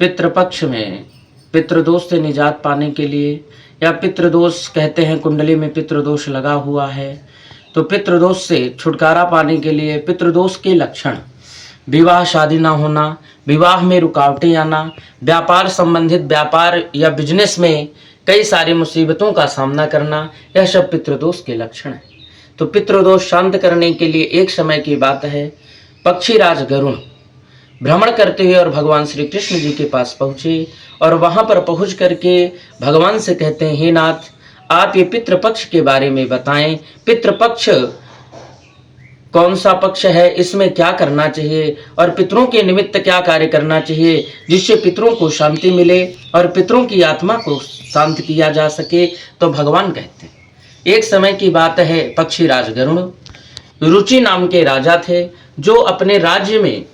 पितृपक्ष में पितृदोष से निजात पाने के लिए, या पितृदोष कहते हैं कुंडली में पितृदोष लगा हुआ है, तो पितृदोष से छुटकारा पाने के लिए पितृदोष के लक्षण: विवाह शादी ना होना, विवाह में रुकावटें आना, व्यापार संबंधित व्यापार या बिजनेस में कई सारी मुसीबतों का सामना करना, यह सब पितृदोष के लक्षण है। तो पितृदोष शांत करने के लिए एक समय की बात है, पक्षीराज गरुण भ्रमण करते हुए और भगवान श्री कृष्ण जी के पास पहुँचे और वहाँ पर पहुँच करके भगवान से कहते हैं, हे नाथ, आप ये पितृपक्ष के बारे में बताएं। पितृपक्ष कौन सा पक्ष है, इसमें क्या करना चाहिए और पितरों के निमित्त क्या कार्य करना चाहिए जिससे पितरों को शांति मिले और पितरों की आत्मा को शांत किया जा सके। तो भगवान कहते हैं, एक समय की बात है, पक्षीराज गरुण रुचि नाम के राजा थे, जो अपने राज्य में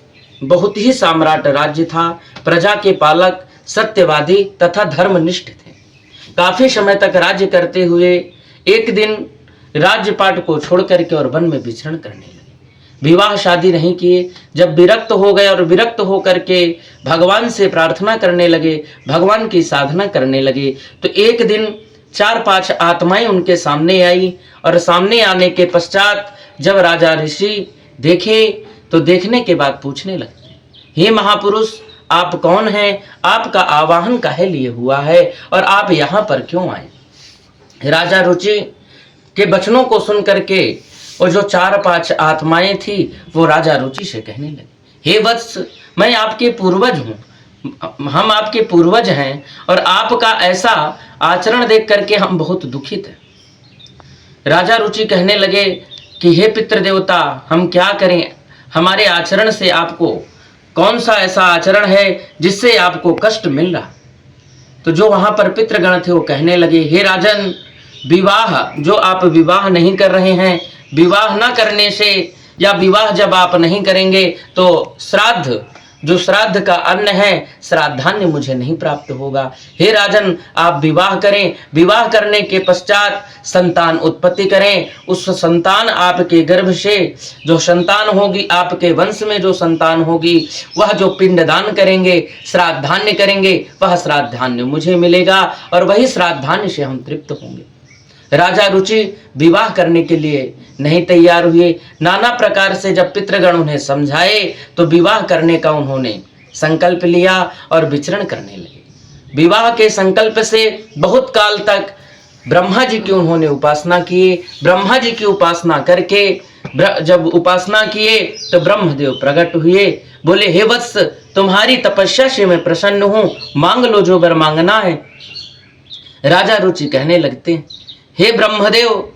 बहुत ही सम्राट राज्य था, प्रजा के पालक, सत्यवादी तथा धर्मनिष्ठ थे। काफी समय तक राज्य करते हुए एक दिन राज्यपाट को छोड़ करके और वन में विचरण करने लगे। विवाह शादी नहीं किए। जब विरक्त हो गए और विरक्त हो करके भगवान से प्रार्थना करने लगे, भगवान की साधना करने लगे, तो एक दिन 4-5 आत्माएं उनके सामने आई और सामने आने के पश्चात जब राजा ऋषि देखे तो देखने के बाद पूछने लगे, हे महापुरुष, आप कौन हैं? आपका आवाहन काहे लिए हुआ है और आप यहाँ पर क्यों आए? राजा रुचि के वचनों को सुन करके और जो 4-5 आत्माएं थी वो राजा रुचि से कहने लगे, हे वत्स, मैं आपके पूर्वज हूँ, हम आपके पूर्वज हैं और आपका ऐसा आचरण देख करके हम बहुत दुखित हैं। राजा रुचि कहने लगे कि हे पितृ देवता, हम क्या करें? हमारे आचरण से आपको कौन सा ऐसा आचरण है जिससे आपको कष्ट मिल रहा? तो जो वहां पर पितृगण थे वो कहने लगे, हे राजन, विवाह जो आप विवाह नहीं कर रहे हैं, विवाह न करने से या विवाह जब आप नहीं करेंगे तो श्राद्ध, जो श्राद्ध का अन्न है, श्राद्धान्य मुझे नहीं प्राप्त होगा। हे राजन, आप विवाह करें, विवाह करने के पश्चात संतान उत्पत्ति करें, उस संतान आपके गर्भ से जो संतान होगी, आपके वंश में जो संतान होगी, वह जो पिंडदान करेंगे, श्राद्धान्य करेंगे, वह श्राद्धान्य मुझे मिलेगा और वही श्राद्धान्य से हम तृप्त होंगे। राजा रुचि विवाह करने के लिए नहीं तैयार हुए। नाना प्रकार से जब पितृगण उन्हें समझाए तो विवाह करने का उन्होंने संकल्प लिया और विचरण करने लगे। विवाह के संकल्प से बहुत काल तक ब्रह्मा जी की उन्होंने उपासना किए। ब्रह्मा जी की उपासना करके जब उपासना किए तो ब्रह्मदेव प्रकट हुए, बोले, हे वत्स, तुम्हारी तपस्या से मैं प्रसन्न हूँ, मांग लो जो वर मांगना है। राजा रुचि कहने लगते हैं, हे ब्रह्मदेव,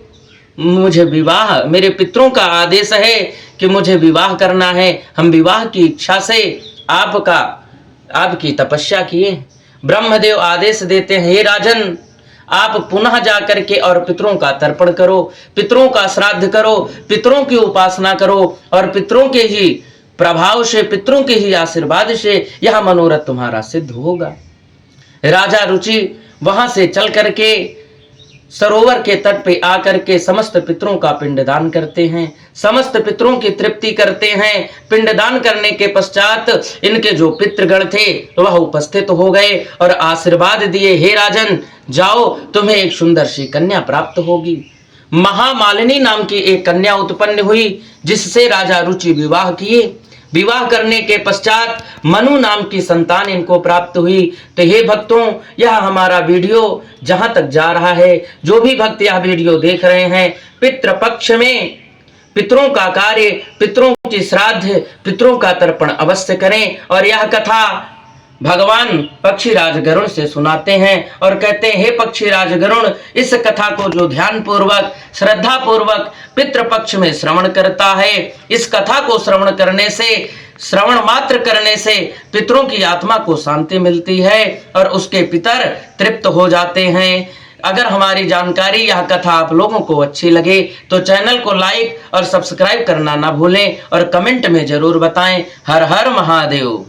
मुझे विवाह, मेरे पितरों का आदेश है कि मुझे विवाह करना है। हम विवाह की इच्छा से आपकी तपस्या किए। ब्रह्मदेव आदेश देते हैं, हे राजन, आप पुनः जा करके और पितरों का तर्पण करो, पितरों का श्राद्ध करो, पितरों की उपासना करो और पितरों के ही प्रभाव से, पितरों के ही आशीर्वाद से यह मनोरथ तुम्हारा सिद्ध होगा। राजा रुचि वहां से चल करके सरोवर के तट पे आकर के समस्त पितरों का पिंडदान करते हैं, समस्त पितरों की तृप्ति करते हैं। पिंडदान करने के पश्चात इनके जो पितृगण थे वह उपस्थित हो गए और आशीर्वाद दिए, हे राजन, जाओ, तुम्हें एक सुंदर सी कन्या प्राप्त होगी। महामालिनी नाम की एक कन्या उत्पन्न हुई जिससे राजा रुचि विवाह किए। विवाह करने के पश्चात मनु नाम की संतान इनको प्राप्त हुई। तो हे भक्तों, यह हमारा वीडियो जहां तक जा रहा है, जो भी भक्त यह वीडियो देख रहे हैं, पितृपक्ष में पितरों का कार्य, पितरों की श्राद्ध, पितरों का तर्पण अवश्य करें। और यह कथा भगवान पक्षीराज गरुण से सुनाते हैं और कहते हैं, हे पक्षीराज गरुण, इस कथा को जो ध्यान पूर्वक, श्रद्धा पूर्वक पितृपक्ष में श्रवण करता है, इस कथा को श्रवण करने से, श्रवण मात्र करने से पितरों की आत्मा को शांति मिलती है और उसके पितर तृप्त हो जाते हैं। अगर हमारी जानकारी, यह कथा आप लोगों को अच्छी लगे तो चैनल को लाइक और सब्सक्राइब करना ना भूलें और कमेंट में जरूर बताएं। हर हर महादेव।